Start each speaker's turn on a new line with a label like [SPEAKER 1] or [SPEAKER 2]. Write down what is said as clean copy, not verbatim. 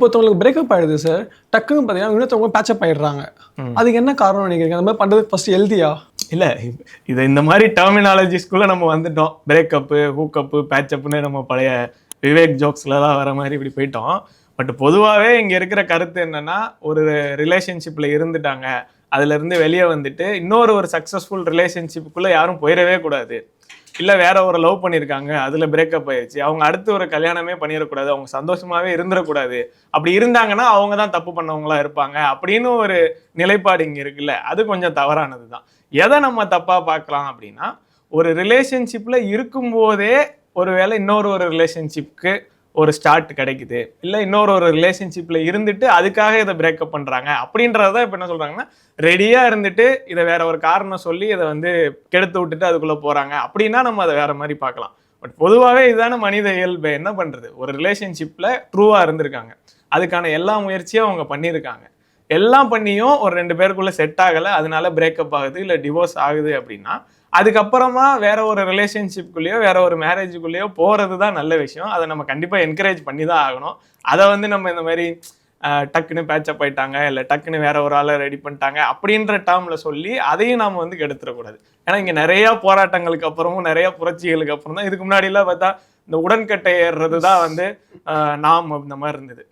[SPEAKER 1] ஒருத்தவங்களுக்கு பிரேக்கப் ஆயிடுது சார். டக்குன்னு பார்த்தீங்கன்னா, இன்னொருத்தவங்க பேட்சப் ஆயிடுறாங்க. அதுக்கு என்ன காரணம் நினைக்கிறீங்க? அந்த மாதிரி பண்றது ஃபர்ஸ்ட் ஹெல்தியா?
[SPEAKER 2] இல்ல இதை இந்த மாதிரி டெர்மினாலஜிஸ்குள்ள நம்ம வந்துட்டோம். பிரேக்கப்பு, ஹூக்கப்பு, பேட்சப்னு நம்ம பழைய விவேக் ஜோக்ஸ்லாம் வர மாதிரி இப்படி போயிட்டோம். பட் பொதுவாகவே இங்க இருக்கிற கருத்து என்னன்னா, ஒரு ரிலேஷன்ஷிப்ல இருந்துட்டாங்க, அதுல இருந்து வெளியே வந்துட்டு இன்னொரு சக்சஸ்ஃபுல் ரிலேஷன்ஷிப்புக்குள்ள யாரும் போயிடவே கூடாது. இல்லை வேற ஒரு லவ் பண்ணியிருக்காங்க, அதில் பிரேக்கப் ஆயிடுச்சு, அவங்க அடுத்து ஒரு கல்யாணமே பண்ணிடக்கூடாது, அவங்க சந்தோஷமாகவே இருந்துடக்கூடாது, அப்படி இருந்தாங்கன்னா அவங்க தான் தப்பு பண்ணவங்களா இருப்பாங்க அப்படின்னு ஒரு நிலைப்பாடு இங்கே இருக்குல்ல, அது கொஞ்சம் தவறானது தான். எதை நம்ம தப்பாக பார்க்கலாம் அப்படின்னா, ஒரு ரிலேஷன்ஷிப்பில் இருக்கும்போதே ஒருவேளை இன்னொரு ரிலேஷன்ஷிப்க்கு ஒரு ஸ்டார்ட் கிடைக்குது, இல்லை இன்னொரு ரிலேஷன்ஷிப்பில் இருந்துட்டு அதுக்காக இதை பிரேக்கப் பண்ணுறாங்க அப்படின்றத இப்போ என்ன சொல்கிறாங்கன்னா, ரெடியாக இருந்துட்டு இதை வேற ஒரு காரணம் சொல்லி இதை வந்து கெடுத்து விட்டுட்டு அதுக்குள்ளே போகிறாங்க அப்படின்னா நம்ம அதை வேற மாதிரி பார்க்கலாம். பட் பொதுவாகவே இதுதான மனித இயல்பு. என்ன பண்ணுறது, ஒரு ரிலேஷன்ஷிப்பில் ட்ரூவாக இருந்திருக்காங்க, அதுக்கான எல்லா முயற்சியும் அவங்க பண்ணியிருக்காங்க, எல்லாம் பண்ணியும் ஒரு 2 பேருக்குள்ளே செட் ஆகலை, அதனால பிரேக்கப் ஆகுது இல்லை டிவோர்ஸ் ஆகுது அப்படின்னா அதுக்கப்புறமா வேற ஒரு ரிலேஷன்ஷிப்குள்ளேயோ வேற ஒரு மேரேஜுக்குள்ளேயோ போகிறது தான் நல்ல விஷயம். அதை நம்ம கண்டிப்பாக என்கரேஜ் பண்ணி தான் ஆகணும். அதை வந்து நம்ம இந்த மாதிரி டக்குன்னு பேட்சப் ஆயிட்டாங்க, இல்லை டக்குன்னு வேற ஒரு ஆளை ரெடி பண்ணிட்டாங்க அப்படின்ற டேர்மில் சொல்லி அதையும் நாம் வந்து கெடுத்துடக்கூடாது. ஏன்னா இங்கே நிறையா போராட்டங்களுக்கு அப்புறமும் நிறைய புரட்சிகளுக்கு அப்புறம் தான், இதுக்கு முன்னாடிலாம் பார்த்தா இந்த உடன்கட்டை ஏறுறது தான் வந்து நாம் இந்த மாதிரி இருந்தது.